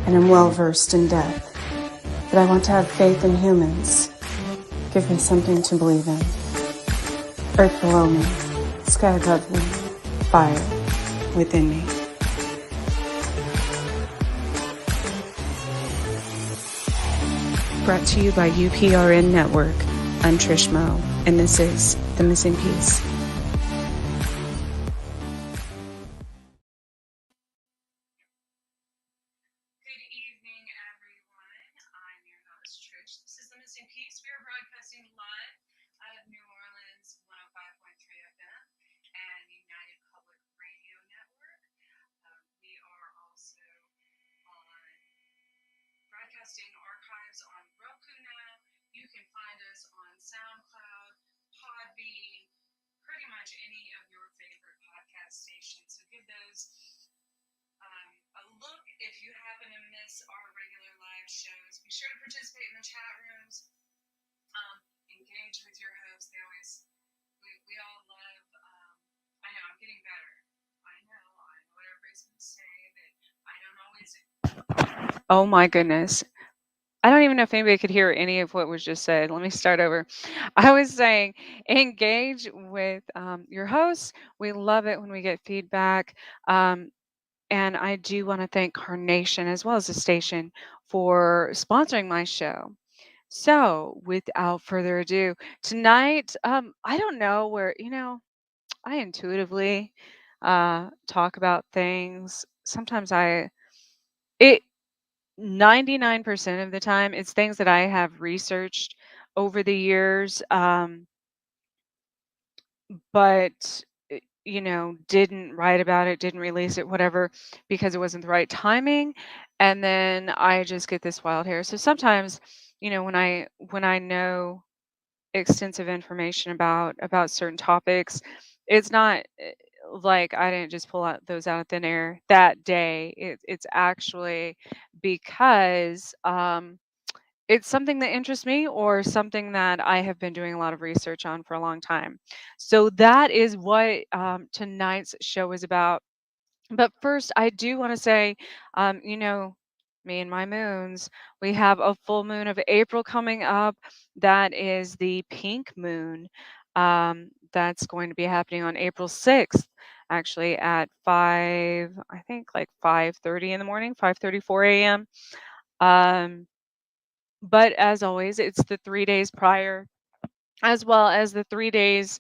and am well versed in death. But I want to have faith in humans. Give me something to believe in. Earth below me, sky above me, fire within me. Brought to you by UPRN Network. I'm Trish Mo, and this is The Missing Piece. Good evening, everyone. I'm your host, Trish. This is The Missing Piece. We are broadcasting live out of New Orleans 105.3 FM and United Public Radio Network. We are also on broadcasting archives on Roku now. You can find us on SoundCloud, Podbean, pretty much any of your favorite podcast stations. So give those a look if you happen to miss our regular live shows. Be sure to participate in the chat rooms. Engage with your hosts. We all love. I know I'm getting better. I know what everybody's going to say, but I don't always. Oh my goodness. I don't even know if anybody could hear any of what was just said. Let me start over. I was saying engage with your hosts. We love it when we get feedback. And I do want to thank Carnation as well as the station for sponsoring my show. So, without further ado, tonight, I don't know where, I intuitively talk about things. Sometimes it 99% of the time, it's things that I have researched over the years. But didn't write about it, didn't release it, whatever, because it wasn't the right timing. And then I just get this wild hair. So sometimes, when I know extensive information about certain topics, it's not like I didn't just pull out those out of thin air that day. It's actually because it's something that interests me or something that I have been doing a lot of research on for a long time. So that is what tonight's show is about. But first, I do want to say, me and my moons, we have a full moon of April coming up. That is the pink moon. That's going to be happening on April 6th, actually at 5, I think like 5:30 in the morning, 5:34 a.m. Um, but as always, it's the 3 days prior, as well as the 3 days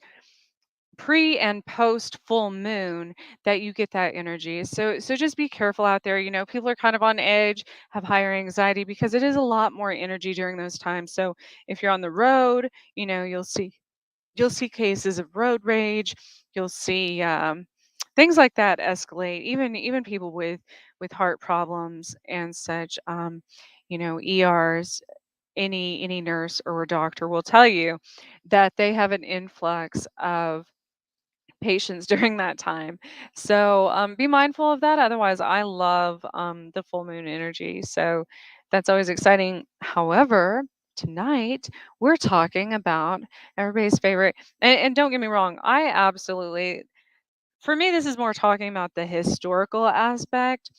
pre and post full moon that you get that energy. So just be careful out there. People are kind of on edge, have higher anxiety because it is a lot more energy during those times. So if you're on the road, you'll see cases of road rage. You'll see things like that escalate. Even people with heart problems and such. ERs, any nurse or doctor will tell you that they have an influx of patients during that time. So be mindful of that. Otherwise, I love the full moon energy. So that's always exciting. However, tonight we're talking about everybody's favorite. And don't get me wrong, I absolutely, for me, this is more talking about the historical aspect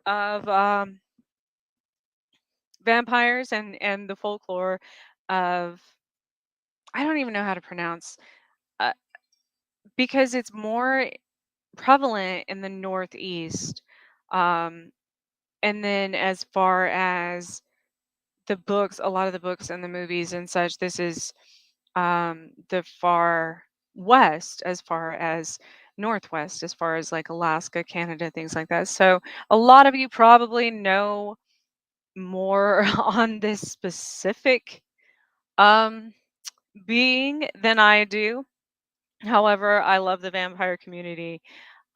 of vampires and the folklore of, I don't even know how to pronounce, uh, because it's more prevalent in the Northeast. Um, and then as far as the books, a lot of the books and the movies and such, this is the far west, as far as northwest, as far as like Alaska, Canada, things like that. So a lot of you probably know more on this specific um, being than I do. However, I love the vampire community.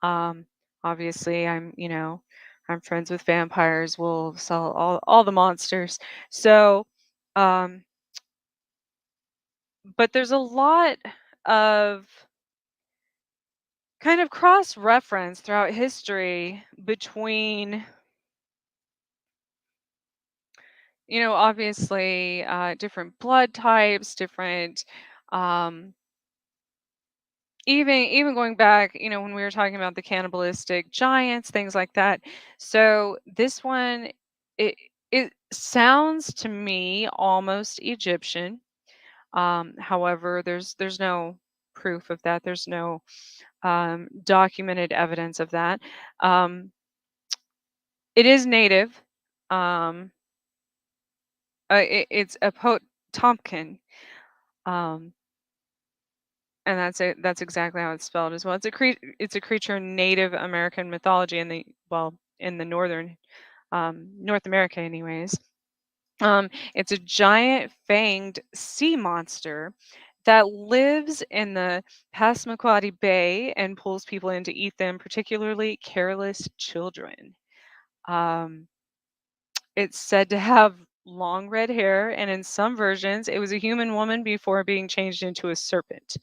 Um, Obviously, I'm friends with vampires. We'll sell all the monsters. So, um, but there's a lot of kind of cross reference throughout history between, obviously, different blood types, different, um, even going back, when we were talking about the cannibalistic giants, things like that. So this one it it sounds to me almost Egyptian. However, there's no proof of that. There's no documented evidence of that. Um, it is native. Um, it's a Potamkin, um, and that's it. That's exactly how it's spelled as well. It's a creature in Native American mythology in the northern North America, anyways. It's a giant fanged sea monster that lives in the Passamaquoddy Bay and pulls people in to eat them, particularly careless children. Um, it's said to have long red hair, and in some versions, it was a human woman before being changed into a serpent.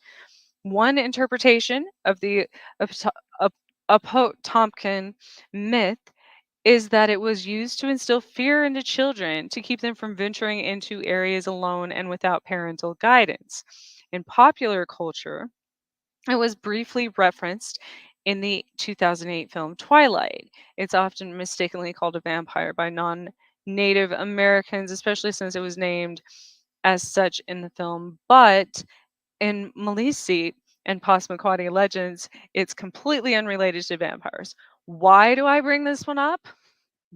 One interpretation of the Apo- Ap- Apotamkin myth is that it was used to instill fear into children to keep them from venturing into areas alone and without parental guidance. In popular culture, it was briefly referenced in the 2008 film Twilight. It's often mistakenly called a vampire by non Native Americans, especially since it was named as such in the film. But in Maliseet and Passamaquoddy legends, it's completely unrelated to vampires. Why do I bring this one up?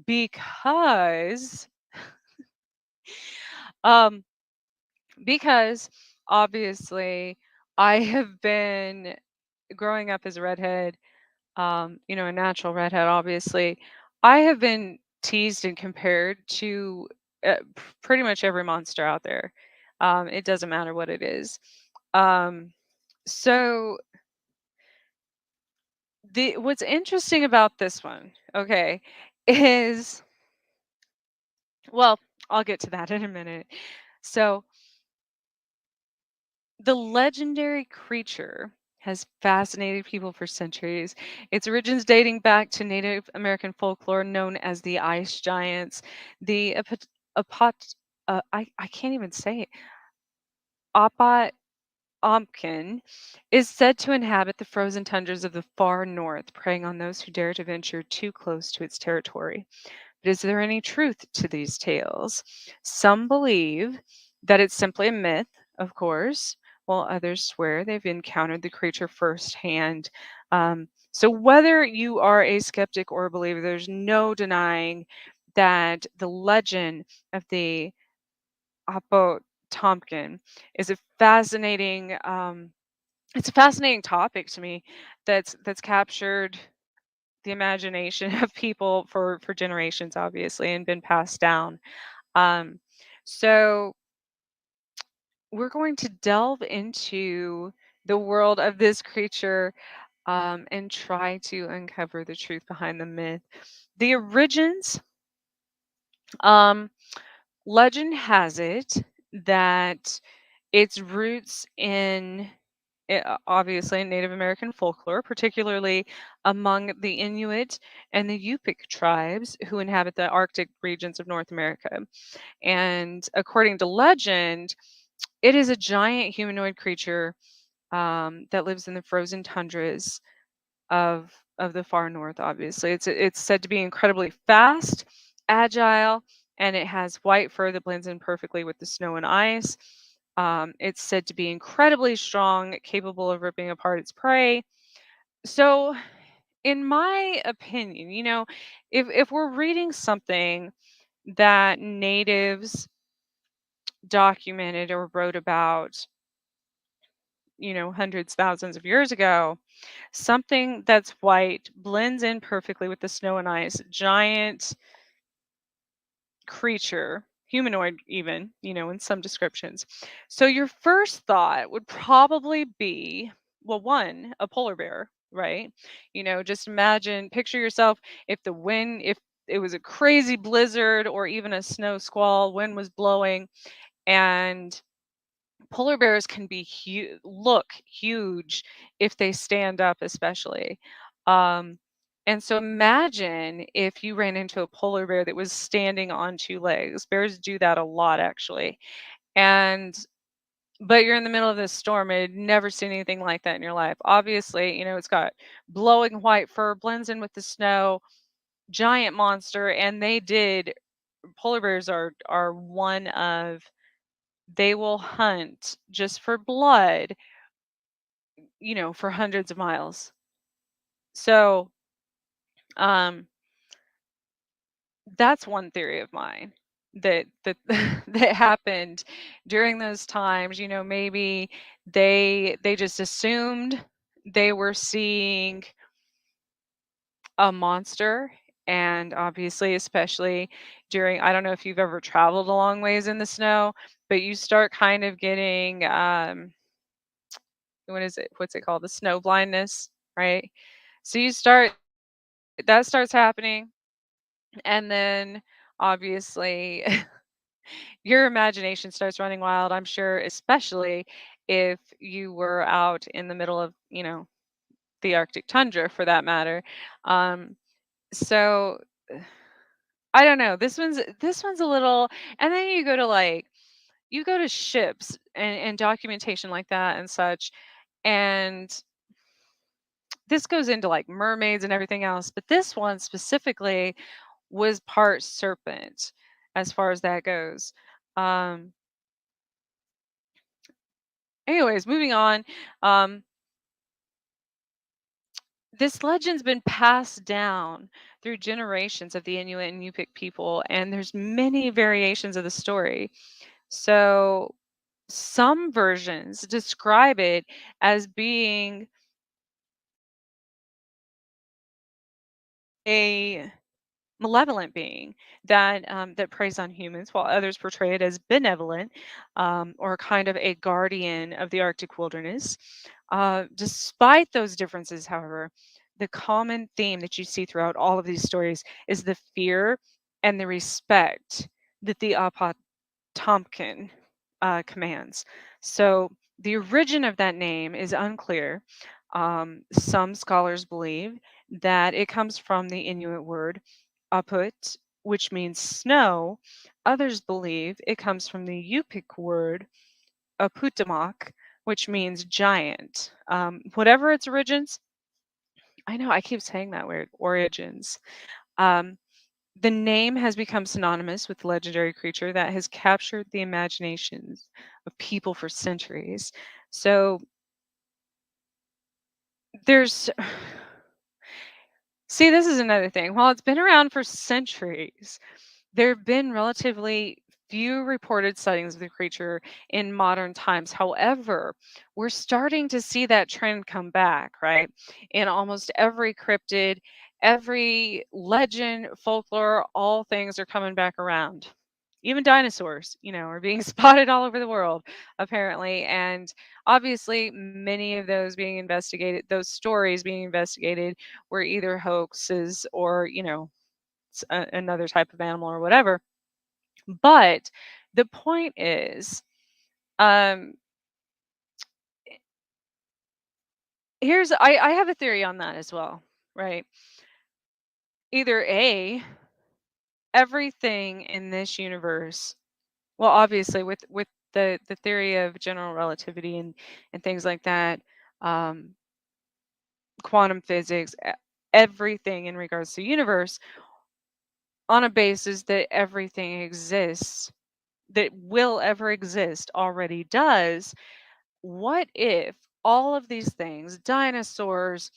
Because um because obviously I have been growing up as a redhead, a natural redhead, obviously. I have been teased and compared to pretty much every monster out there. It doesn't matter what it is. Um, so the what's interesting about this one, okay, is well, I'll get to that in a minute. So the legendary creature has fascinated people for centuries. Its origins dating back to Native American folklore known as the ice giants. The apot I can't even say it. Apotamkin is said to inhabit the frozen tundras of the far north, preying on those who dare to venture too close to its territory. But is there any truth to these tales? Some believe that it's simply a myth, of course, while others swear they've encountered the creature firsthand. So, whether you are a skeptic or a believer, there's no denying that the legend of the Apotamkin is a fascinating. It's a fascinating topic to me that's captured the imagination of people for generations, obviously, and been passed down. um, so we're going to delve into the world of this creature, and try to uncover the truth behind the myth. The origins, um, legend has it that its roots in obviously in Native American folklore, particularly among the Inuit and the Yupik tribes who inhabit the Arctic regions of North America. And according to legend, it is a giant humanoid creature, that lives in the frozen tundras of the far north. Obviously, it's said to be incredibly fast, agile, and it has white fur that blends in perfectly with the snow and ice. It's said to be incredibly strong, capable of ripping apart its prey. So, in my opinion, if we're reading something that natives documented or wrote about, hundreds, thousands of years ago, something that's white blends in perfectly with the snow and ice, giant creature, humanoid even, in some descriptions. So your first thought would probably be, well, one, a polar bear, right? Just picture yourself if it was a crazy blizzard or even a snow squall, wind was blowing, and polar bears can be look huge if they stand up, especially. Um, and so imagine if you ran into a polar bear that was standing on two legs. Bears do that a lot, actually. And but you're in the middle of this storm and you'd never seen anything like that in your life. Obviously, it's got blowing white fur, blends in with the snow, giant monster, and they did polar bears are one of they will hunt just for blood, for hundreds of miles. So, um, that's one theory of mine that that happened during those times. Maybe they just assumed they were seeing a monster, and obviously, especially during, I don't know if you've ever traveled a long ways in the snow, but you start kind of getting what is it? What's it called? The snow blindness, right? So you start that starts happening, and then obviously your imagination starts running wild, I'm sure, especially if you were out in the middle of, the Arctic tundra for that matter. Um, so I don't know. This one's a little, and then you go to ships and documentation like that and such, and this goes into like mermaids and everything else, but this one specifically was part serpent as far as that goes. Um, Anyways, moving on. Um, this legend's been passed down through generations of the Inuit and Yupik people, and there's many variations of the story. So some versions describe it as being a malevolent being that preys on humans, while others portray it as benevolent, or kind of a guardian of the Arctic wilderness. Despite those differences, however, the common theme that you see throughout all of these stories is the fear and the respect that the Apotamkin commands. So the origin of that name is unclear. Some scholars believe that it comes from the Inuit word aput, which means snow. Others believe it comes from the Yupik word Apotamkin, which means giant. Whatever its origins, I know I keep saying that word, origins. Um, the name has become synonymous with the legendary creature that has captured the imaginations of people for centuries. So there's see, this is another thing. While it's been around for centuries, there have been relatively few reported sightings of the creature in modern times. However, we're starting to see that trend come back, right? In almost every cryptid, every legend, folklore, all things are coming back around. Even dinosaurs, are being spotted all over the world, apparently. And obviously, many of those being investigated, those stories being investigated, were either hoaxes or, another type of animal or whatever. But the point is, um, I have a theory on that as well, right? Either A, everything in this universe, well, obviously with the theory of general relativity and things like that, um, quantum physics, everything in regards to universe, on a basis that everything exists that will ever exist already does. What if all of these things, dinosaurs,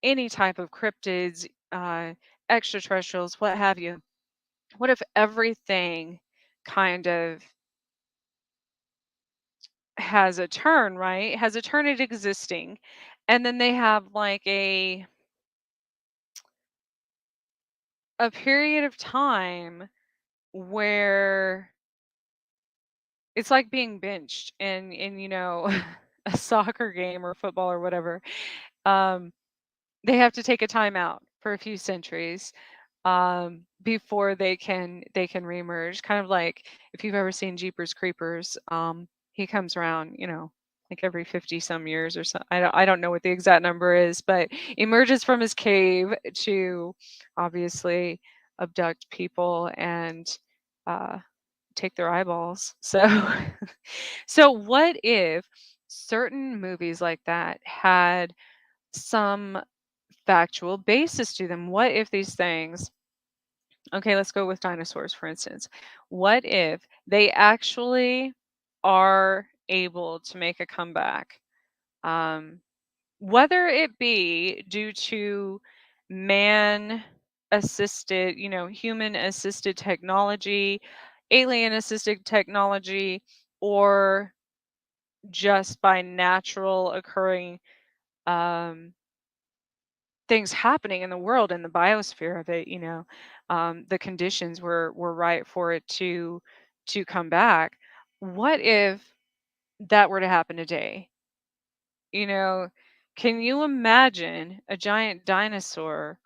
any type of cryptids, extraterrestrials, what have you, what if everything kind of has a turn, right? Has a turn at existing, and then they have like a period of time where it's like being benched in a soccer game or football or whatever. Um, they have to take a timeout for a few centuries before they can reemerge. Kind of like if you've ever seen Jeepers Creepers, he comes around, like every 50 some years or so. I don't know what the exact number is, but emerges from his cave to obviously abduct people and uh, take their eyeballs. So so what if certain movies like that had some factual basis to them? What if these things Okay, let's go with dinosaurs, for instance. What if they actually are able to make a comeback? Um, whether it be due to man assisted, human assisted technology, alien assisted technology, or just by natural occurring um, things happening in the world in the biosphere of it, the conditions were right for it to come back. What if that were to happen today? You know, can you imagine a giant dinosaur?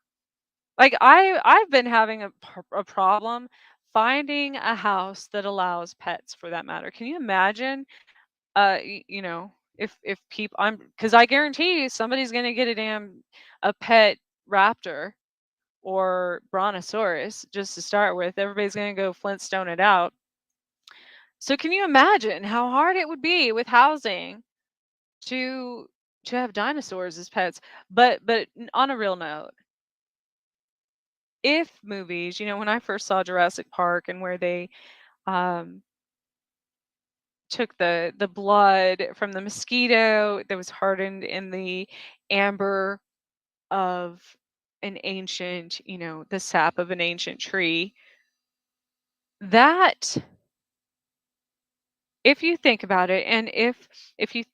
Like I've been having a problem finding a house that allows pets for that matter. Can you imagine if people I'm because I guarantee you somebody's gonna get a pet raptor or brontosaurus just to start with. Everybody's gonna go Flintstone it out. So can you imagine how hard it would be with housing to to have dinosaurs as pets? But on a real note, if movies, when I first saw Jurassic Park and where they um took the blood from the mosquito that was hardened in the amber of an ancient, the sap of an ancient tree, that if you think about it, and if you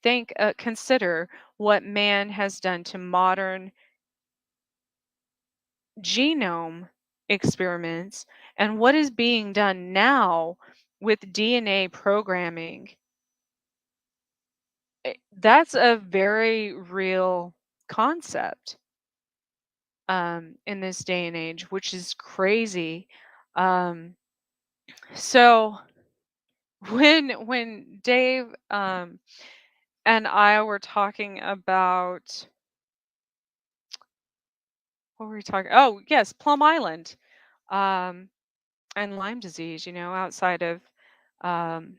consider what man has done to modern genome experiments and what is being done now with DNA programming, that's a very real concept in this day and age, which is crazy. Um, so when Dave and I were talking about what were we talking? Oh, yes, Plum Island, um, and Lyme disease. Outside of um,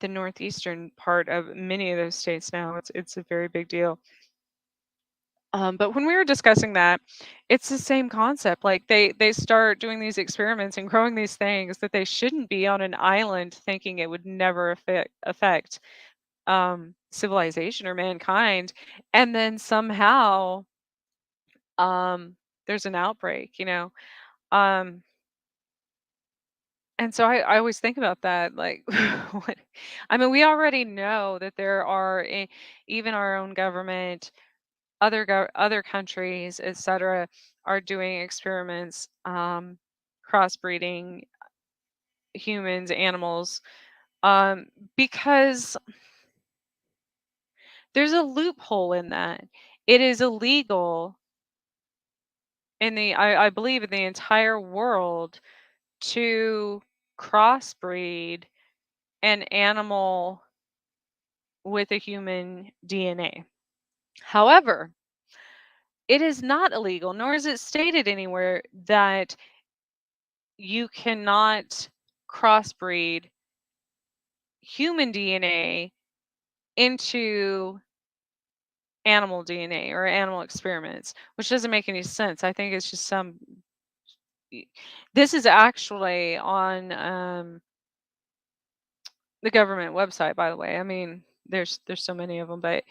the northeastern part of many of those states now, it's a very big deal. But when we were discussing that, it's the same concept. Like they start doing these experiments and growing these things that they shouldn't be on an island, thinking it would never affect civilization or mankind, and then somehow there's an outbreak. Um, and so I always think about that, like, what, I mean, we already know that there are even our own government, other countries, etc., are doing experiments, crossbreeding humans, animals, um, because there's a loophole in that. It is illegal I believe in the entire world to crossbreed an animal with a human DNA. However, it is not illegal, nor is it stated anywhere that you cannot crossbreed human DNA into animal DNA or animal experiments, which doesn't make any sense. I think it's just this is actually on the government website, by the way. I mean, there's so many of them, but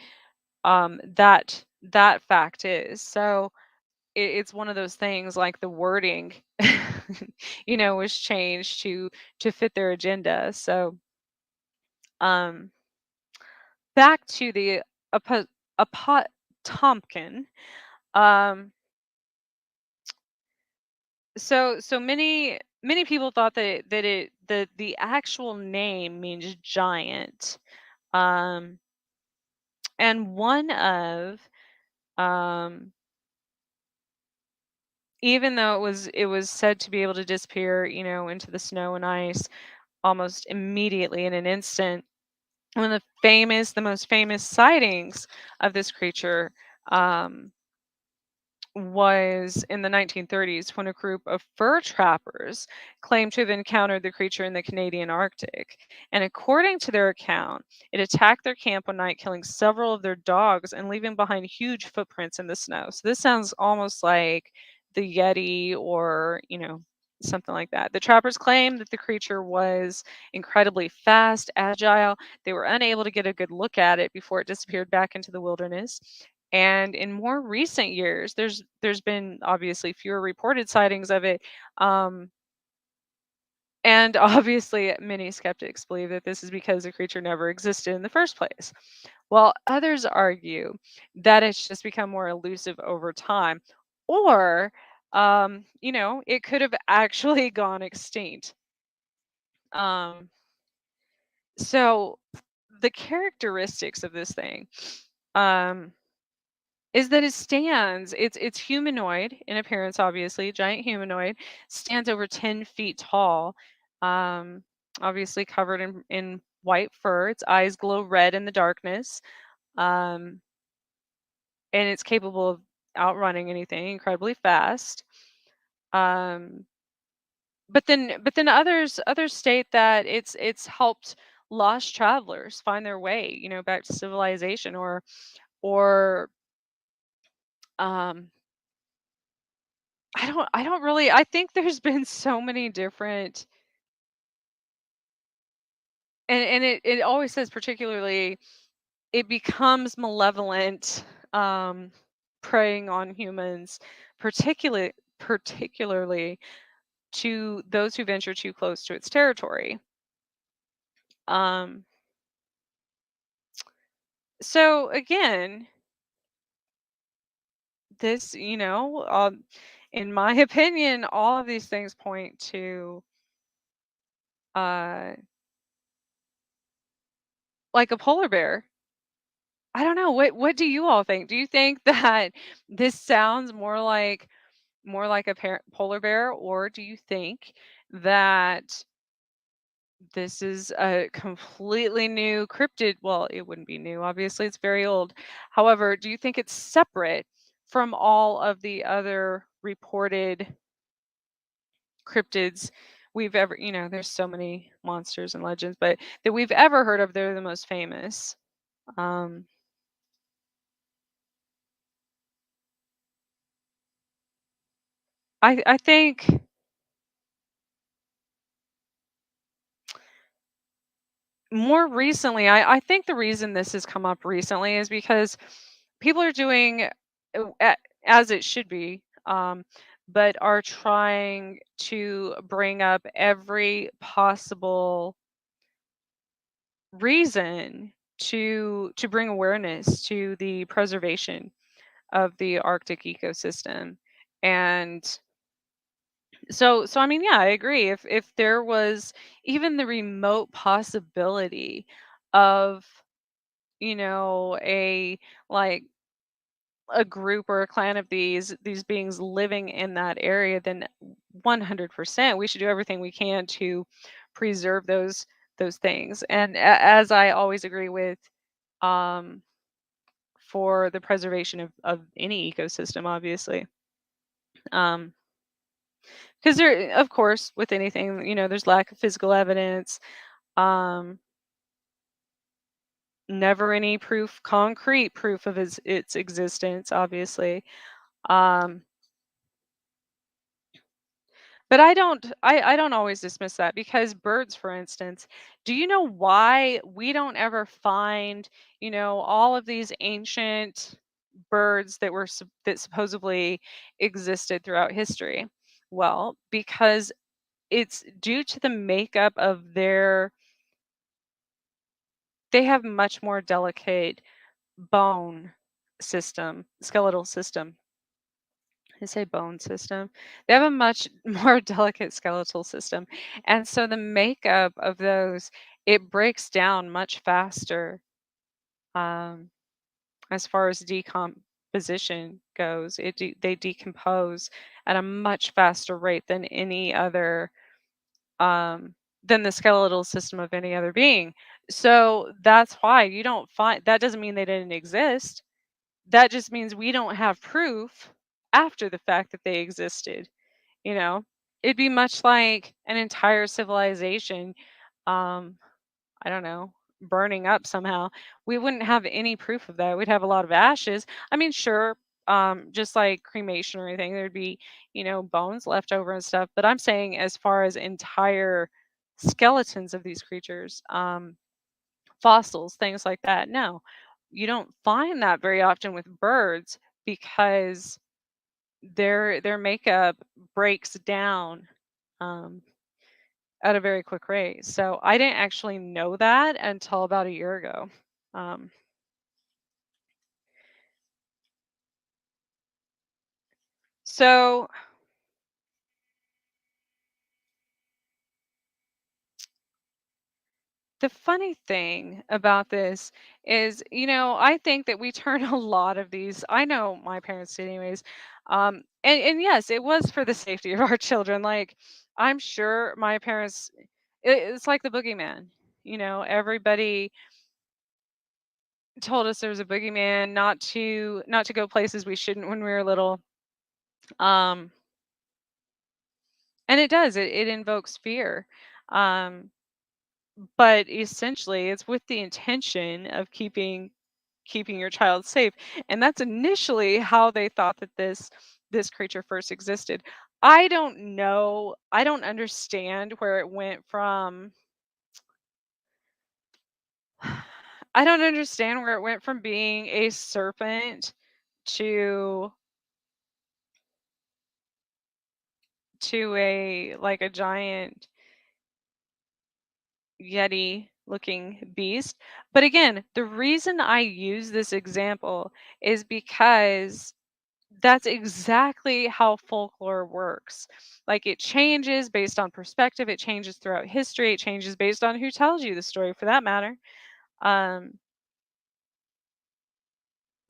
that fact is so. It's one of those things like the wording, was changed to fit their agenda. So, um, back to the Apotamkin. Um, so many people thought the actual name means giant. Um, and one of um even though it was said to be able to disappear, into the snow and ice almost immediately in an instant. One of the most famous sightings of this creature um, was in the 1930s when a group of fur trappers claimed to have encountered the creature in the Canadian Arctic. And according to their account, it attacked their camp one night, killing several of their dogs and leaving behind huge footprints in the snow. So this sounds almost like the Yeti or, something like that. The trappers claim that the creature was incredibly fast, agile. They were unable to get a good look at it before it disappeared back into the wilderness. And in more recent years, there's been obviously fewer reported sightings of it. Um, and obviously, many skeptics believe that this is because the creature never existed in the first place. While others argue that it's just become more elusive over time, or, it could have actually gone extinct. Um, so, the characteristics of this thing um, is that it's humanoid in appearance, obviously, giant humanoid, stands over 10 feet tall, um, obviously covered in white fur. Its eyes glow red in the darkness. Um, and it's capable of outrunning anything incredibly fast. Um, but then others state that it's helped lost travelers find their way, back to civilization, or um, I don't really, I think there's been so many different, and it always says particularly it becomes malevolent, um, preying on humans, particularly to those who venture too close to its territory. Um, so again, this, in my opinion, all of these things point to uh, like a polar bear. I don't know. What do you all think? Do you think that this sounds more like a polar bear, or do you think that this is a completely new cryptid? Well, it wouldn't be new, obviously, it's very old. However, do you think it's separate from all of the other reported cryptids we've ever, there's so many monsters and legends, but that we've ever heard of, they're the most famous. Um, I think more recently, I think the reason this has come up recently is because people are doing as it should be, but are trying to bring up every possible reason to bring awareness to the preservation of the Arctic ecosystem. And so I mean, yeah, I agree. If there was even the remote possibility of, a like a group or a clan of these beings living in that area, then 100% we should do everything we can to preserve those things. And as I always agree with, um, for the preservation of any ecosystem, obviously. Um, because there, of course, with anything, there's lack of physical evidence, um, never any proof, concrete proof of its existence, obviously. Um, but I don't always dismiss that, because birds, for instance, do you know why we don't ever find, all of these ancient birds that supposedly existed throughout history? Well, because it's due to the makeup of they have much more delicate bone system, skeletal system. I say bone system. They have a much more delicate skeletal system. And so the makeup of those, it breaks down much faster, um, as far as decomposition goes. They decompose at a much faster rate than any other, than the skeletal system of any other being. So that's why you don't find, that doesn't mean they didn't exist. That just means we don't have proof after the fact that they existed, you know? It'd be much like an entire civilization, um, I don't know, burning up somehow. We wouldn't have any proof of that. We'd have a lot of ashes. I mean, sure, just like cremation or anything. There'd be, bones left over and stuff. But I'm saying as far as entire skeletons of these creatures, fossils, things like that. No, you don't find that very often with birds because their makeup breaks down um, at a very quick rate. So I didn't actually know that until about a year ago. Um, so the funny thing about this is, I think that we turn a lot of these. I know my parents did anyways. And yes, it was for the safety of our children. Like, I'm sure my parents, it's like the boogeyman. Everybody told us there was a boogeyman, not to go places we shouldn't when we were little. Um, and it does. It invokes fear. Um, but essentially, it's with the intention of keeping your child safe, and that's initially how they thought that this creature first existed. I don't know, I don't understand where it went from. I don't understand where it went from being a serpent to a like a giant yeti looking beast. But again, the reason I use this example is because that's exactly how folklore works. Like, it changes based on perspective, it changes throughout history, it changes based on who tells you the story for that matter. Um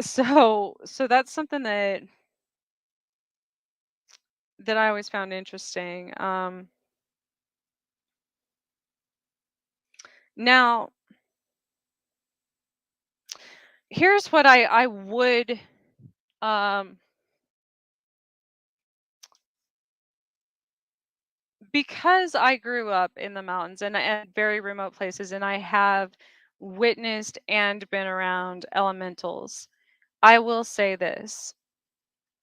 so that's something that I always found interesting. Now here's what I would um because I grew up in the mountains and very remote places, and I have witnessed and been around elementals. I will say this.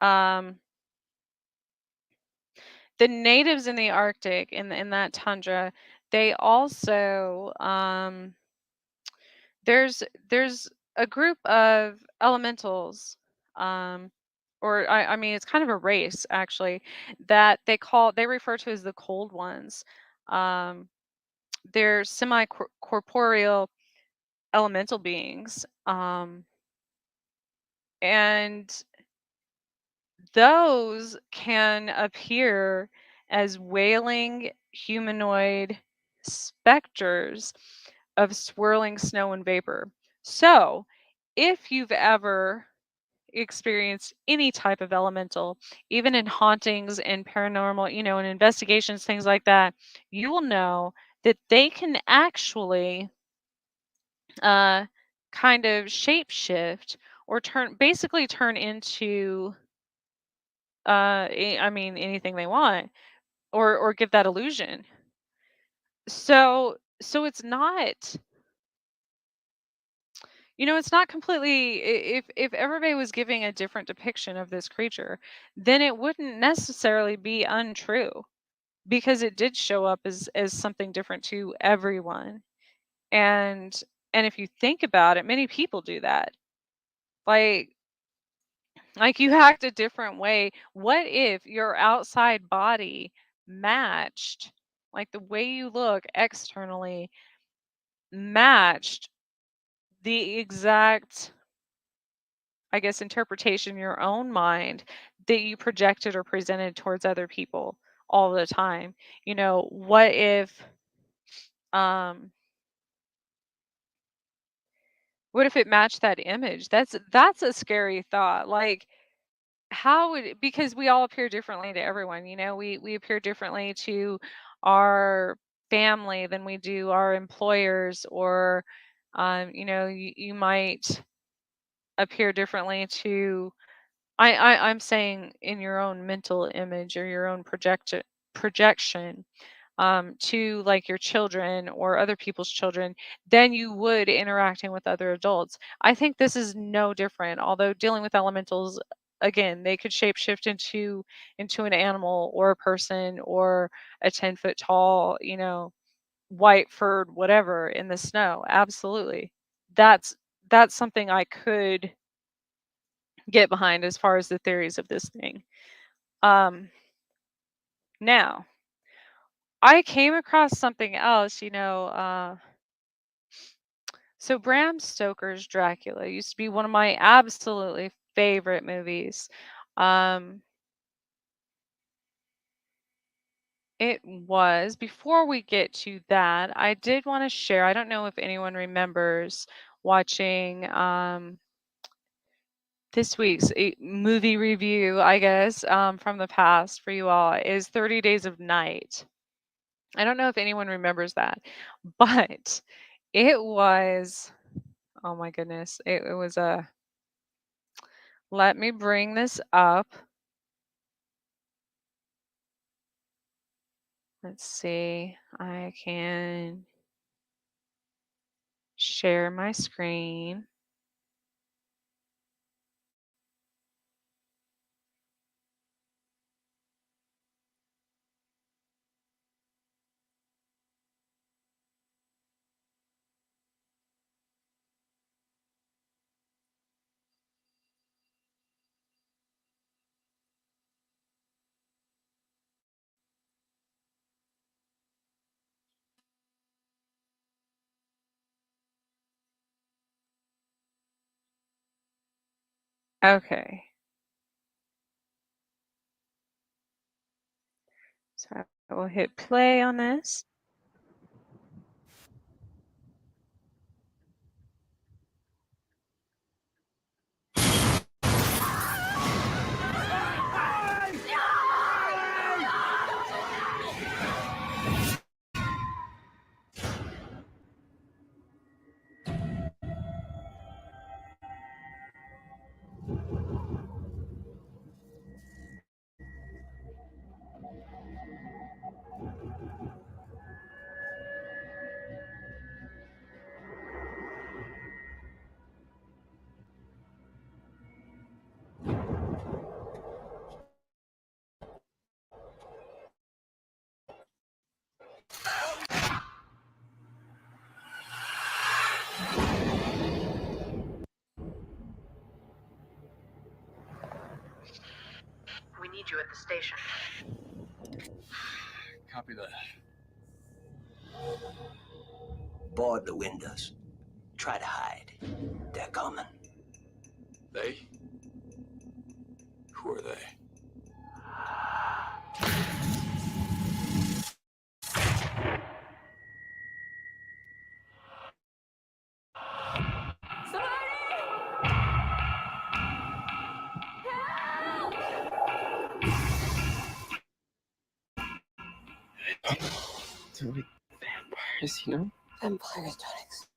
Um, the natives in the Arctic, in that tundra, they also there's a group of elementals, um, or I mean it's kind of a race actually that they refer to as the cold ones. Um, they're semi corporeal elemental beings, and those can appear as wailing humanoid specters of swirling snow and vapor. So, if you've ever experienced any type of elemental, even in hauntings and paranormal, and investigations, things like that, you will know that they can actually uh, kind of shapeshift or basically turn into I mean anything they want, or give that illusion. So it's not, it's not completely, if everybody was giving a different depiction of this creature, then it wouldn't necessarily be untrue because it did show up as something different to everyone. And if you think about it, many people do that. Like you act a different way. What if your outside body matched, like the way you look externally matched the exact, I guess, interpretation in your own mind that you projected or presented towards other people all the time? Um what if it matched that image? That's a scary thought. Like, how would it, because we all appear differently to everyone, we appear differently to our family than we do our employers, or you might appear differently to, I'm saying in your own mental image or your own projection, to like your children or other people's children than you would interacting with other adults. I think this is no different, although dealing with elementals again, they could shapeshift into an animal or a person or a 10-foot tall, white furred whatever in the snow. Absolutely. That's that's something I could get behind as far as the theories of this thing. Um Now, I came across something else, so Bram Stoker's Dracula used to be one of my absolutely favorite movies. Um It was. Before we get to that, I did want to share. I don't know if anyone remembers watching this week's movie review, I guess, from the past for you all is 30 Days of Night. I don't know if anyone remembers that, but it was, oh my goodness, it was a, let me bring this up. Let's see, I can share my screen. Okay. So I will hit play on this. We need you at the station. Copy that. Board the windows. Try to hide. They're coming. They? Who are they? They're like vampires, Vampires don't exist.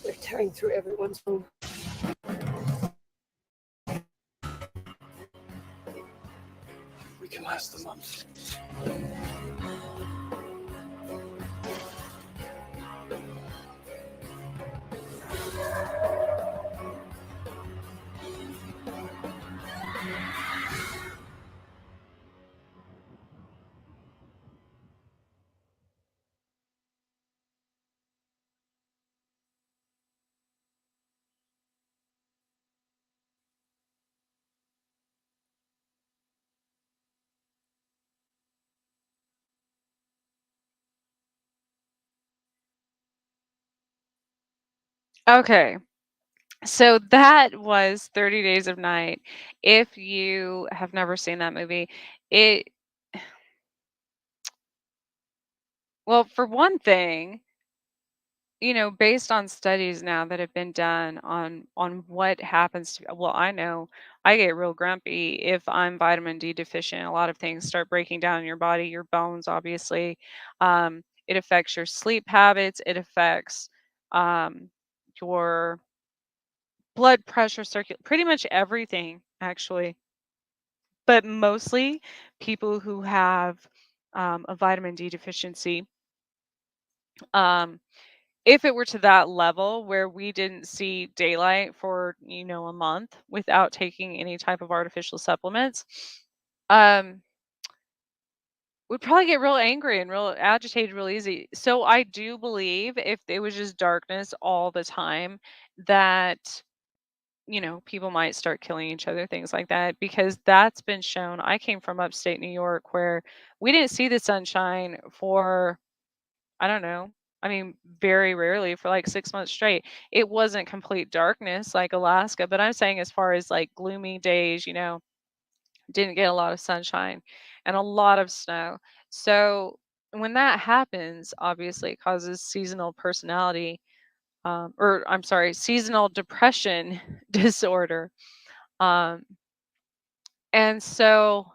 They're tearing through everyone's home. We can last a month. Okay. So that was 30 Days of Night. If you have never seen that movie, it well, for one thing, based on studies now that have been done on what happens to, well, I know I get real grumpy if I'm vitamin D deficient. A lot of things start breaking down in your body, your bones, obviously. It affects your sleep habits. It affects your blood pressure, pretty much everything, actually. but mostly people who have a vitamin D deficiency. Um, if it were to that level where we didn't see daylight for, a month without taking any type of artificial supplements, um, would probably get real angry and real agitated real easy. So I do believe if it was just darkness all the time, that people might start killing each other, things like that, because that's been shown. I came from upstate New York where we didn't see the sunshine for, I don't know, I mean, very rarely for like 6 months straight. It wasn't complete darkness like Alaska, but I'm saying as far as like gloomy days, didn't get a lot of sunshine and a lot of snow. So when that happens, obviously it causes seasonal personality, or I'm sorry, seasonal depression disorder. Um, and so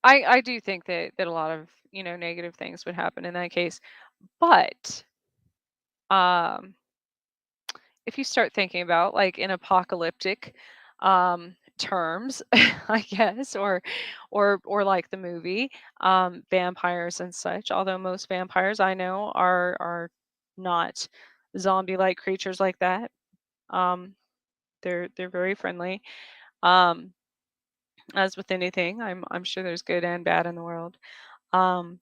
I do think that a lot of negative things would happen in that case, but um, if you start thinking about like in apocalyptic terms, I guess, or like the movie vampires and such, although most vampires I know are not zombie like creatures like that. um they're very friendly. um as with anything, I'm sure there's good and bad in the world. um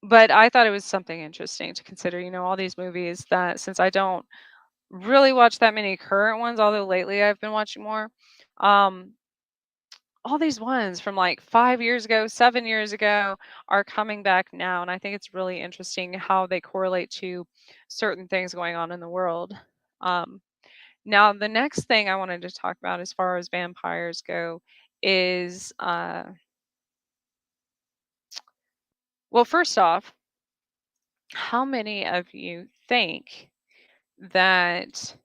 but I thought it was something interesting to consider, all these movies that, since I don't really watch that many current ones, although lately I've been watching more. Um, all these ones from like 5 years ago, 7 years ago are coming back now. And I think it's really interesting how they correlate to certain things going on in the world. Um, Now, the next thing I wanted to talk about as far as vampires go is, well, first off, how many of you think that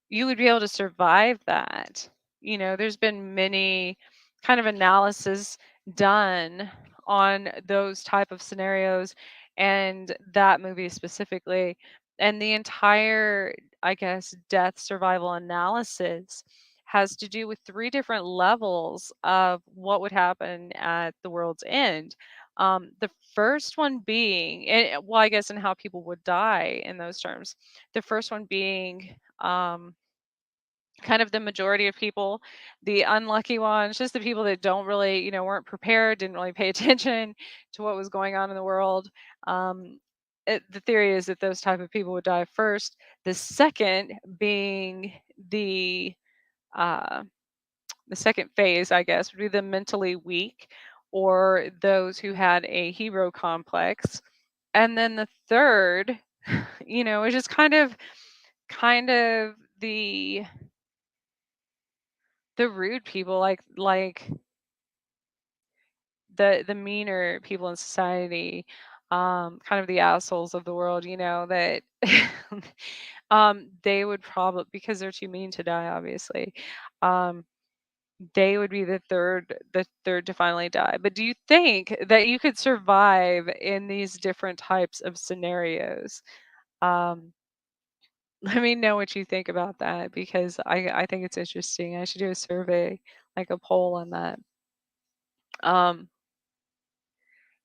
you would be able to survive that? There's been many kind of analysis done on those type of scenarios and that movie specifically. And the entire, I guess, death survival analysis has to do with three different levels of what would happen at the world's end. The first one being, well, I guess, and how people would die in those terms. The first one being, kind of the majority of people, the unlucky ones, just the people that don't really, weren't prepared, didn't really pay attention to what was going on in the world. Um, the theory is that those type of people would die first. The second being uh, the second phase, I guess, would be the mentally weak or those who had a hero complex. And then the third, is just kind of the rude people, like the meaner people in society, kind of the assholes of the world, that they would probably, because they're too mean to die, obviously, um they would be the third to finally die. But do you think that you could survive in these different types of scenarios? um Let me know what you think about that, because I think it's interesting. I should do a survey, like a poll on that. Um,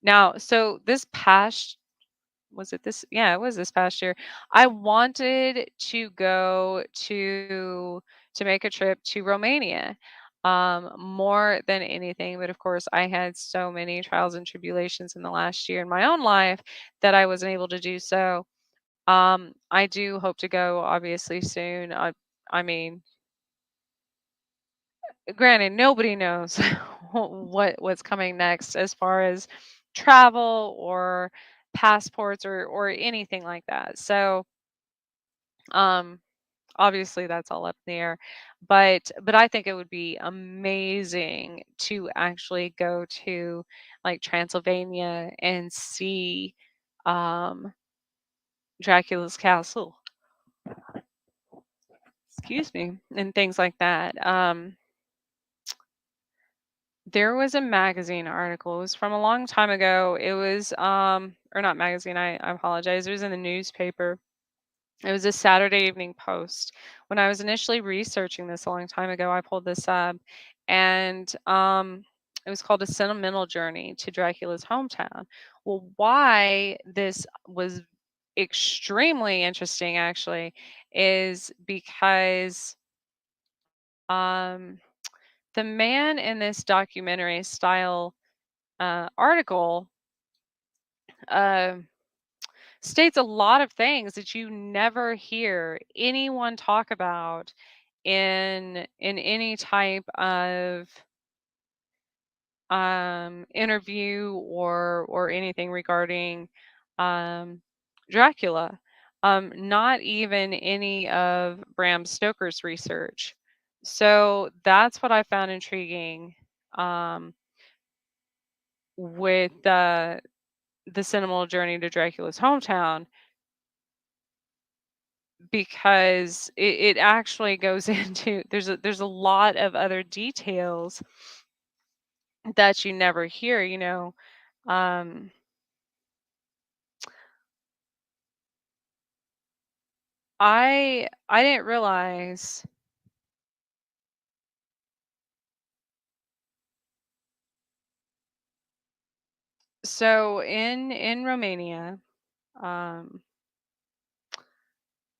Now, so this past, was it this? Yeah, it was this past year. I wanted to go to make a trip to Romania, more than anything. But of course, I had so many trials and tribulations in the last year in my own life that I wasn't able to do so. I do hope to go, obviously, soon. I mean, granted, nobody knows what's coming next as far as travel or passports or anything like that. So, um, obviously that's all up in the air. But I think it would be amazing to actually go to like Transylvania and see um Dracula's castle. Excuse me, and things like that. There was a magazine article. It was from a long time ago. It was or not magazine, I apologize. It was in the newspaper. It was a Saturday Evening Post. When I was initially researching this a long time ago, I pulled this up, and it was called A Sentimental Journey to Dracula's Hometown. Well, why this was extremely interesting actually is because um, the man in this documentary style article uh, states a lot of things that you never hear anyone talk about in any type of interview or anything regarding um, Dracula. Not even any of Bram Stoker's research. So that's what I found intriguing um, with the Cinema Journey to Dracula's Hometown, because it actually goes into there's a lot of other details that you never hear, you know. Um, I didn't realize. So in Romania, um,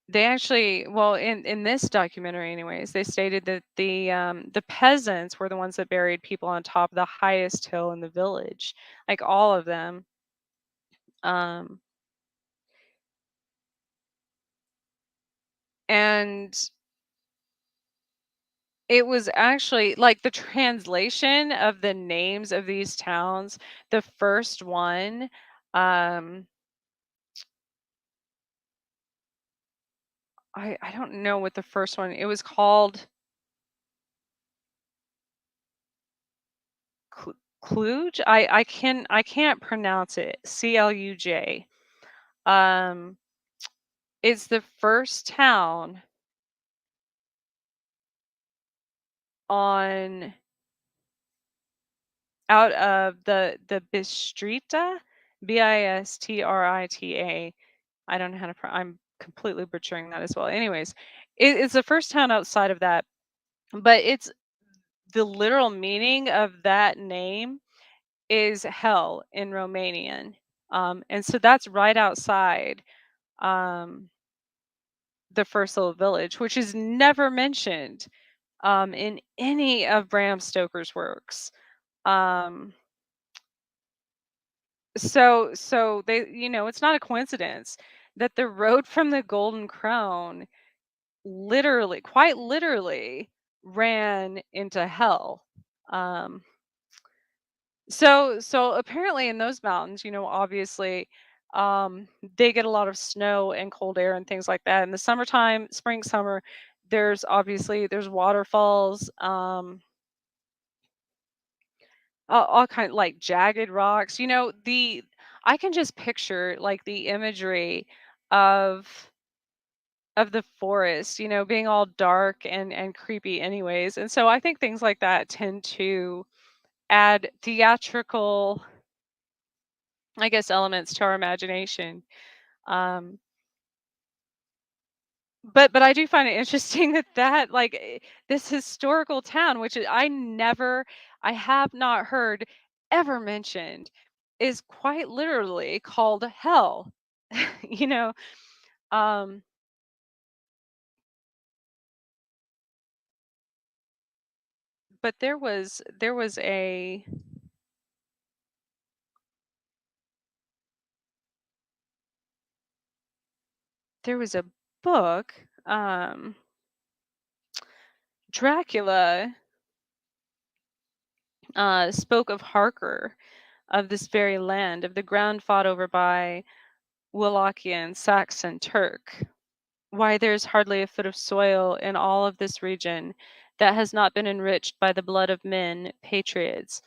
they actually, well, in this documentary anyways, they stated that the peasants were the ones that buried people on top of the highest hill in the village, like all of them. Um, and it was actually like the translation of the names of these towns. The first one, um, I don't know what the first one. It was called Cluj. I can't pronounce it. CLUJ. Um, it's the first town on out of the Bistrita, Bistrita. I don't know how to. I'm completely butchering that as well. Anyways, it's the first town outside of that, but it's the literal meaning of that name is hell in Romanian, and so that's right outside um, the first little village, which is never mentioned in any of Bram Stoker's works. Um, so they, you know, it's not a coincidence that the road from the Golden Crown literally, quite literally, ran into hell. Um, so apparently in those mountains, you know, obviously, they get a lot of snow and cold air and things like that. In the summertime, spring, summer, there's waterfalls, all kind like jagged rocks. You know, the I can just picture like the imagery of the forest, you know, being all dark and creepy anyways. And so I think things like that tend to add theatrical, I guess, elements to our imagination. Um, but I do find it interesting that like this historical town, which I have not heard ever mentioned, is quite literally called hell. You know, um, but there was a book, Dracula spoke of Harker, of this very land, of the ground fought over by Wallachian, Saxon, Turk. Why, there's hardly a foot of soil in all of this region that has not been enriched by the blood of men, patriots,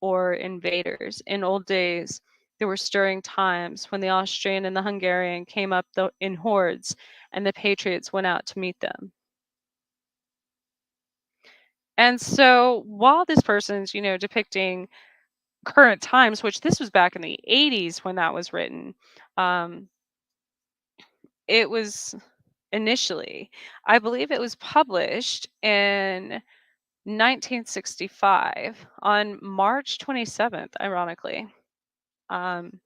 or invaders. In old days, there were stirring times when the Austrian and the Hungarian came up in hordes, and the patriots went out to meet them. And so while this person's, you know, depicting current times, which this was back in the 80s when that was written, um, it was initially, I believe it was published in 1965 on March 27th, ironically. Um,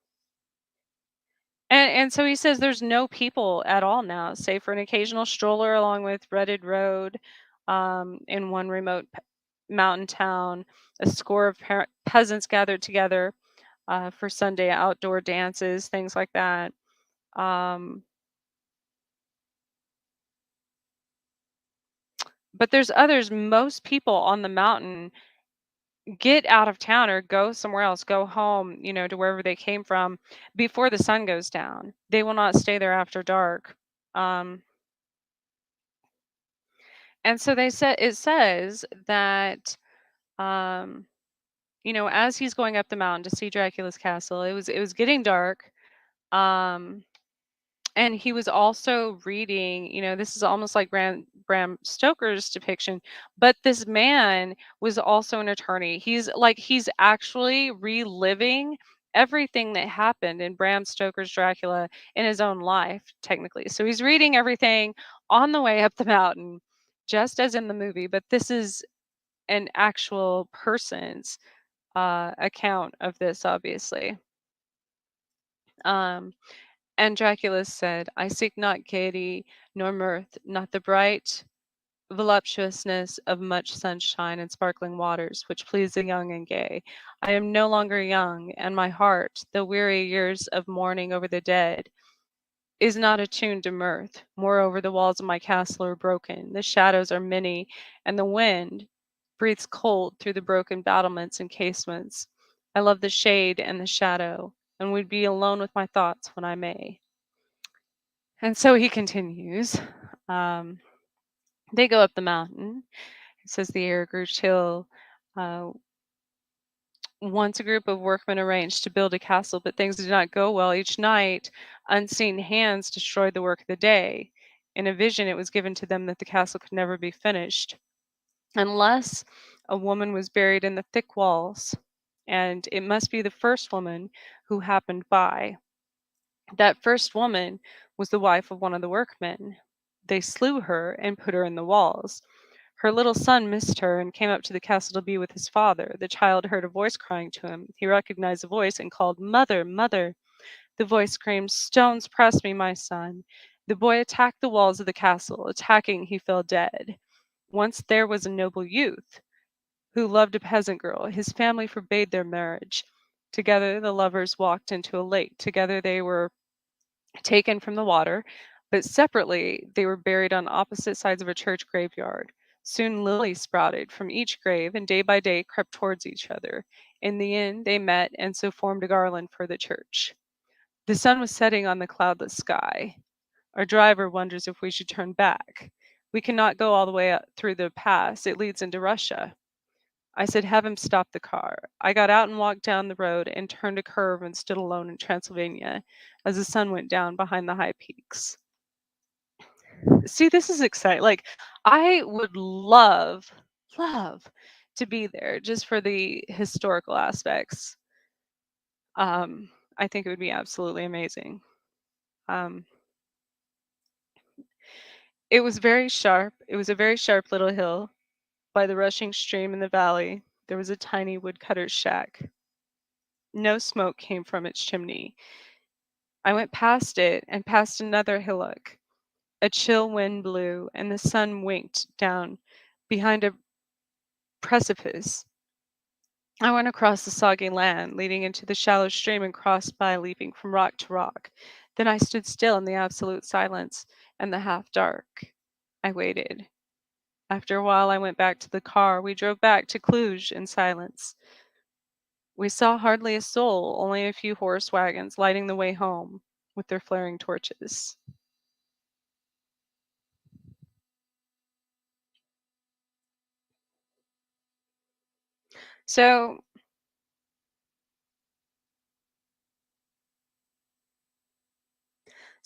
and so he says there's no people at all now, save for an occasional stroller along with rutted road in one remote mountain town. A score of peasants gathered together for Sunday outdoor dances, things like that. Um, but there's others. Most people on the mountain get out of town or go somewhere else, go home, to wherever they came from before the sun goes down. They will not stay there after dark. Um, and so it says that, um, as he's going up the mountain to see Dracula's castle, it was getting dark. Um, and he was also reading, this is almost like Bram Stoker's depiction, but this man was also an attorney. He's actually reliving everything that happened in Bram Stoker's Dracula in his own life, technically. So he's reading everything on the way up the mountain, just as in the movie, but this is an actual person's account of this, obviously. Um, And Dracula said, I seek not gaiety nor mirth, not the bright voluptuousness of much sunshine and sparkling waters, which please the young and gay. I am no longer young, and my heart, the weary years of mourning over the dead, is not attuned to mirth. Moreover, the walls of my castle are broken, the shadows are many, and the wind breathes cold through the broken battlements and casements. I love the shade and the shadow, and would be alone with my thoughts when I may. And so he continues. Um, they go up the mountain. It says the air grew chill. Uh, Once a group of workmen arranged to build a castle, but things did not go well. Each night, unseen hands destroyed the work of the day. In a vision, it was given to them that the castle could never be finished unless a woman was buried in the thick walls, and it must be the first woman who happened by. That first woman was the wife of one of the workmen. They slew her and put her in the walls. Her little son missed her and came up to the castle to be with his father. The child heard a voice crying to him. He recognized the voice and called, Mother, mother. The voice screamed, Stones press me, my son. The boy attacked the walls of the castle. Attacking, he fell dead. Once there was a noble youth who loved a peasant girl. His family forbade their marriage. Together the lovers walked into a lake. Together they were taken from the water, but separately they were buried on opposite sides of a church graveyard. Soon lilies sprouted from each grave and day by day crept towards each other. In the end, they met and so formed a garland for the church. The sun was setting on the cloudless sky. Our driver wonders if we should turn back. We cannot go all the way up through the pass. It leads into Russia. I said, have him stop the car. I got out and walked down the road and turned a curve and stood alone in Transylvania as the sun went down behind the high peaks. See, this is exciting. Like, I would love to be there just for the historical aspects. I think it would be absolutely amazing. Um, it was very sharp. It was a very sharp little hill by the rushing stream in the valley. There was a tiny woodcutter's shack. No smoke came from its chimney. I went past it and past another hillock. A chill wind blew, and the sun winked down behind a precipice. I went across the soggy land, leading into the shallow stream and crossed by, leaping from rock to rock. Then I stood still in the absolute silence and the half dark. I waited. After a while, I went back to the car. We drove back to Cluj in silence. We saw hardly a soul, only a few horse wagons lighting the way home with their flaring torches. So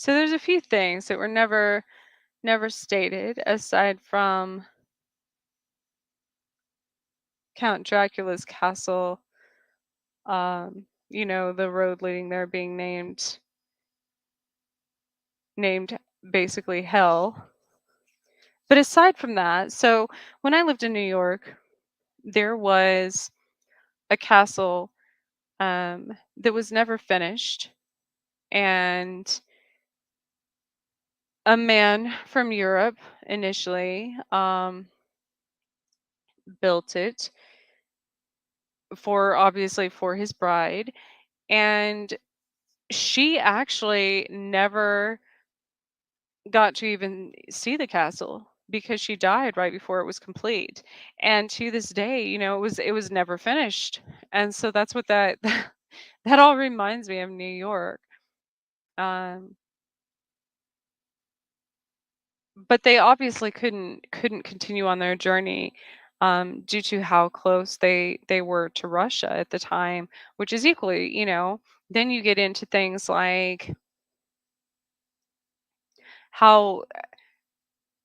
there's a few things that were never stated aside from Count Dracula's castle, the road leading there being named basically hell. But aside from that, so when I lived in New York, there was a castle that was never finished, and a man from Europe initially built it for obviously for his bride, and she actually never got to even see the castle because she died right before it was complete. And to this day, it was never finished. And so that's what that that all reminds me of New York. Um, but they obviously couldn't continue on their journey due to how close they were to Russia at the time, which is equally, then you get into things like how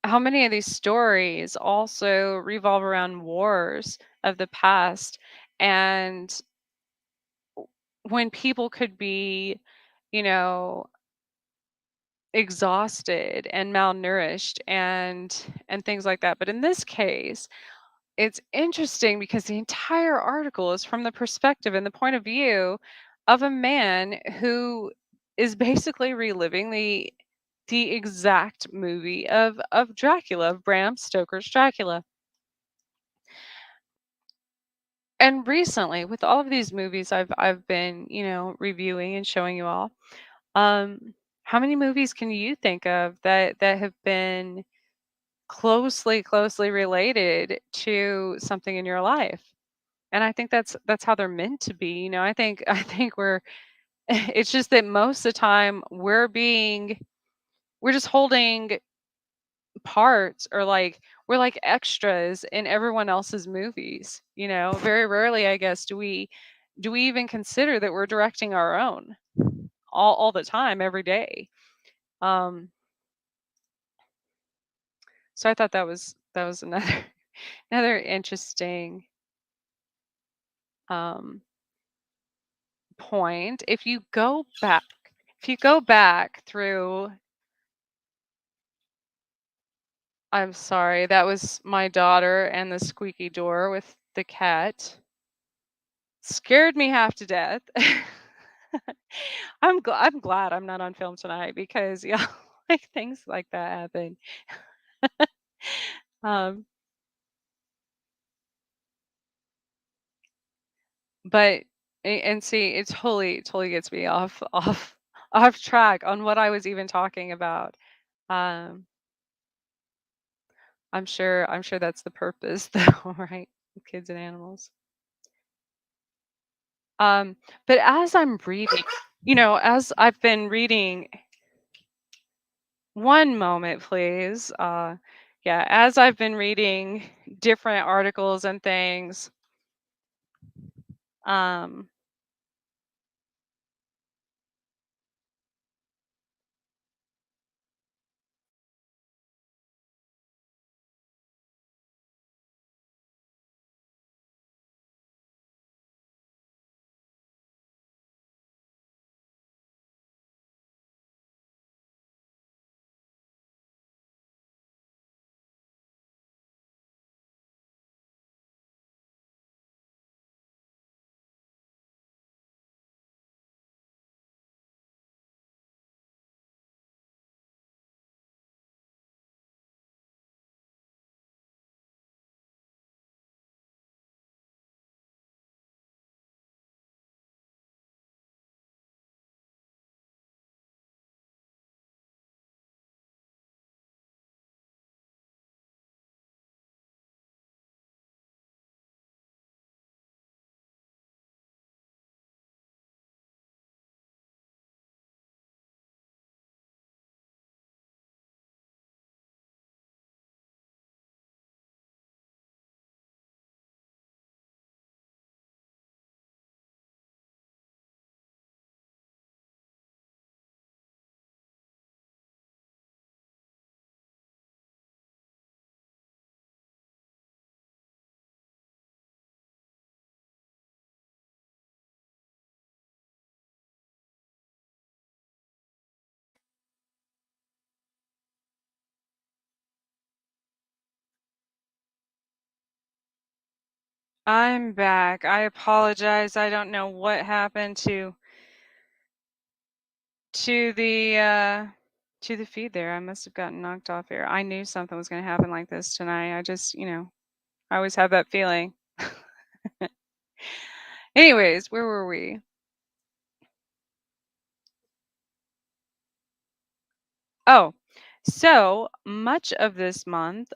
how many of these stories also revolve around wars of the past, and when people could be, you know, exhausted and malnourished and things like that. But in this case, it's interesting because the entire article is from the perspective and the point of view of a man who is basically reliving the exact movie of Dracula, of Bram Stoker's Dracula. And recently, with all of these movies I've been, reviewing and showing you all, how many movies can you think of that have been closely related to something in your life? And I think that's how they're meant to be. I think we're it's just that most of the time we're just holding parts, or like we're like extras in everyone else's movies. Very rarely, I guess, do we even consider that we're directing our own all the time, every day. Um so I thought that was another another interesting um point. If you go back through, I'm sorry, that was my daughter and the squeaky door with the cat. Scared me half to death. I'm glad I'm not on film tonight because yeah, like things like that happen. Um, but and see, it totally gets me off track on what I was even talking about. Um, I'm sure that's the purpose though, right? With kids and animals. Um, but as I'm reading, as I've been reading, one moment, please. Yeah, as I've been reading different articles and things, um, I'm back. I apologize. I don't know what happened to the feed there. I must have gotten knocked off here. I knew something was going to happen like this tonight. I just, I always have that feeling. Anyways, where were we? Oh, so much of this month,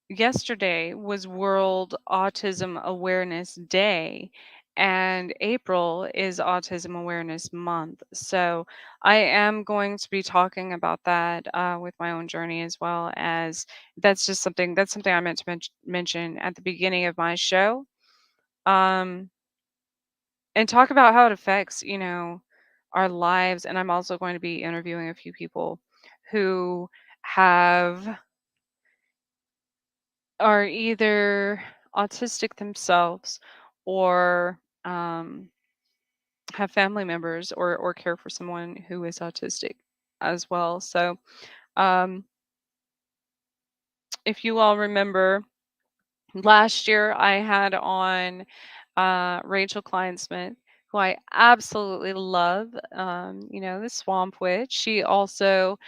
yesterday was World Autism Awareness Day, and April is Autism Awareness Month. So I am going to be talking about that with my own journey, as well as that's something I meant to mention at the beginning of my show, um, and talk about how it affects, our lives. And I'm also going to be interviewing a few people who have are either autistic themselves, or have family members, or care for someone who is autistic as well. So, um, if you all remember, last year I had on Rachel Kleinsmith, who I absolutely love. The Swamp Witch. She also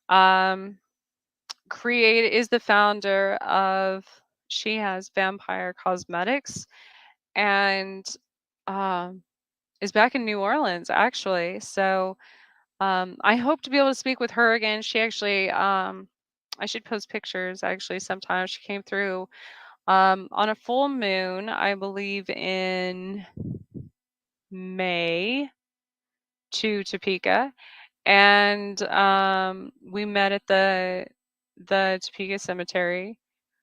um, is the founder of. She has Vampyre Cosmetics, and um, is back in New Orleans, actually. So I hope to be able to speak with her again. She actually, I should post pictures actually sometime. She came through on a full moon, I believe, in May to Topeka, and we met at the Topeka Cemetery,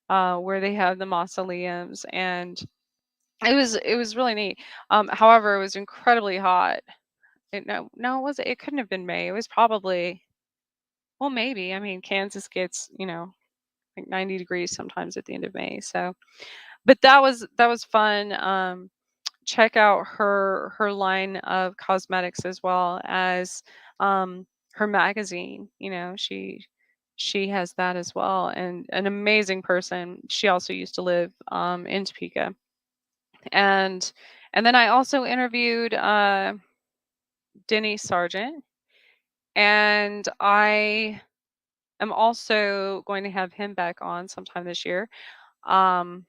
where they have the mausoleums, and it was really neat. However, it was incredibly hot. No, it wasn't. It couldn't have been May. It was probably, well, maybe. I mean, Kansas gets, like 90 degrees sometimes at the end of May. So, but that was fun. Check out her line of cosmetics, as well as her magazine. She has that as well, and an amazing person. She also used to live in Topeka, and then I also interviewed Denny Sargent, and I am also going to have him back on sometime this year. Um,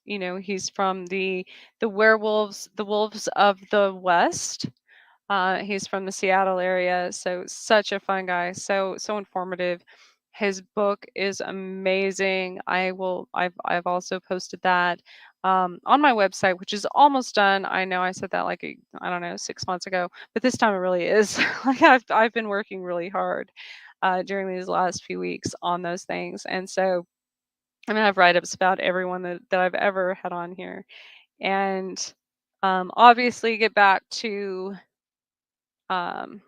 he's from the Wolves of the West. He's from the Seattle area, so such a fun guy, so informative. His book is amazing. I've also posted that on my website, which is almost done. I know I said that like I don't know, 6 months ago, but this time it really is. Like I've been working really hard during these last few weeks on those things, and so I'm gonna have write-ups about everyone that I've ever had on here, and obviously get back to um,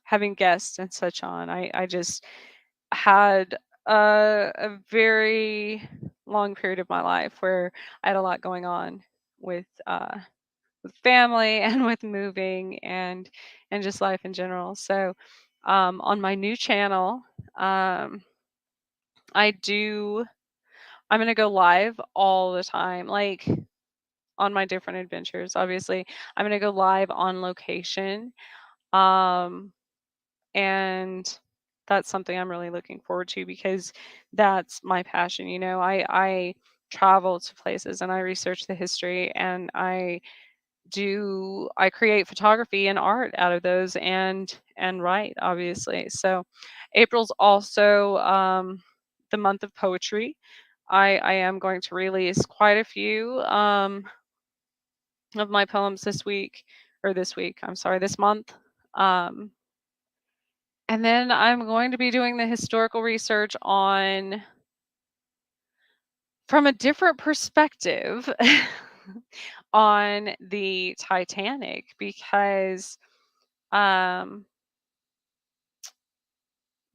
having guests and such on. I just had a very long period of my life where I had a lot going on with family and with moving, and just life in general. So on my new channel, um, I do. I'm gonna go live all the time, like on my different adventures. Obviously, I'm gonna go live on location. Um, and that's something I'm really looking forward to, because that's my passion. I travel to places, and I research the history, and I create photography and art out of those, and write, obviously. So April's also the month of poetry. I am going to release quite a few of my poems this month. Um, And then I'm going to be doing the historical research from a different perspective, on the Titanic, because um,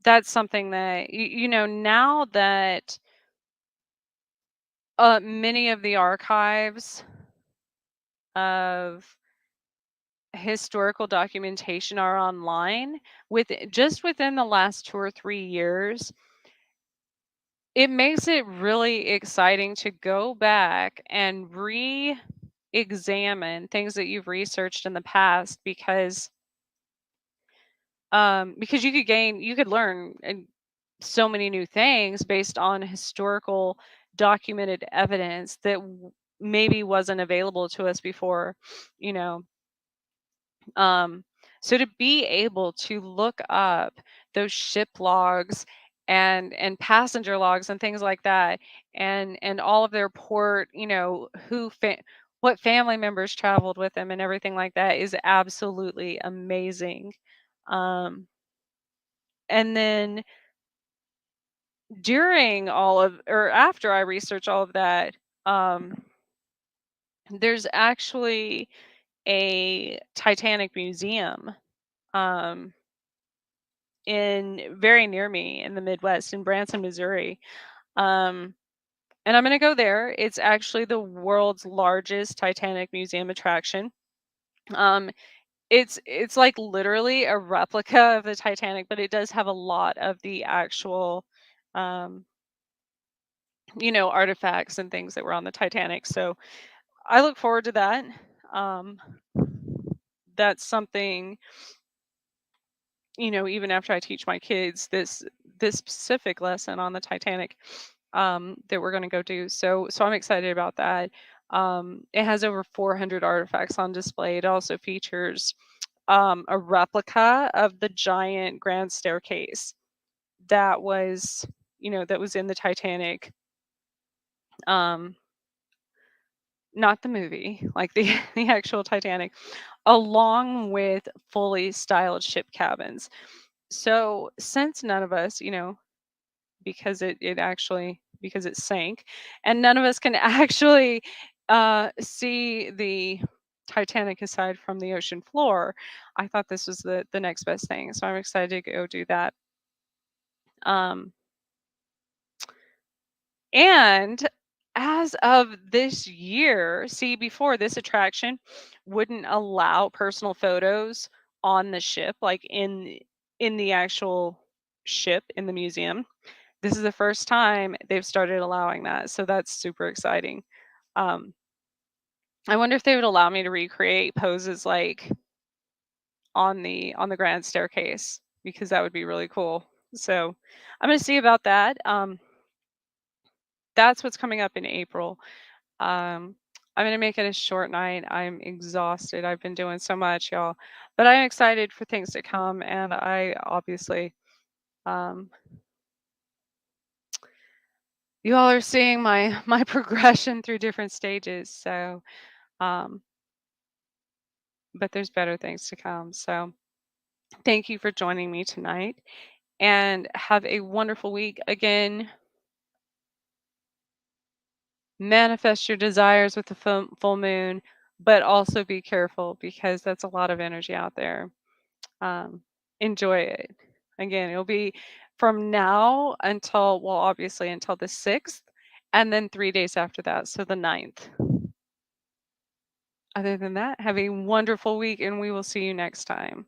that's something that, now that many of the archives of historical documentation are online, within the last 2 or 3 years, it makes it really exciting to go back and re-examine things that you've researched in the past because you could learn so many new things based on historical documented evidence that maybe wasn't available to us before, you know. Um, so to be able to look up those ship logs and passenger logs and things like that, and all of their port, what family members traveled with them and everything like that is absolutely amazing. Um, and then during all of or after I research all of that, um, there's actually a Titanic museum um, in very near me in the Midwest in Branson, Missouri. Um, and I'm going to go there. It's actually the world's largest Titanic museum attraction. Um, it's like literally a replica of the Titanic, but it does have a lot of the actual um, artifacts and things that were on the Titanic. So I look forward to that. Um, that's something, even after I teach my kids this specific lesson on the Titanic, that we're going to go do. So I'm excited about that. It has over 400 artifacts on display. It also features a replica of the giant grand staircase that was, that was in the Titanic. Not the movie, like the the actual Titanic, along with fully styled ship cabins. So since none of us, because because it sank, and none of us can actually see the Titanic aside from the ocean floor, I thought this was the next best thing. So I'm excited to go do that. Um, And as of this year, see, before this attraction wouldn't allow personal photos on the ship, like in the actual ship in the museum. This is the first time they've started allowing that, so that's super exciting. Um, I wonder if they would allow me to recreate poses like on the grand staircase because that would be really cool. So I'm gonna see about that. That's what's coming up in April. I'm gonna make it a short night. I'm exhausted. I've been doing so much, y'all. But I'm excited for things to come, and I obviously, um, you all are seeing my my progression through different stages. So, um, but there's better things to come. So, thank you for joining me tonight, and have a wonderful week. Again, manifest your desires with the full moon, but also be careful because that's a lot of energy out there. Enjoy it. Again, it'll be from now until, well, obviously until the 6th, and then 3 days after that, so the 9th. Other than that, have a wonderful week, and we will see you next time.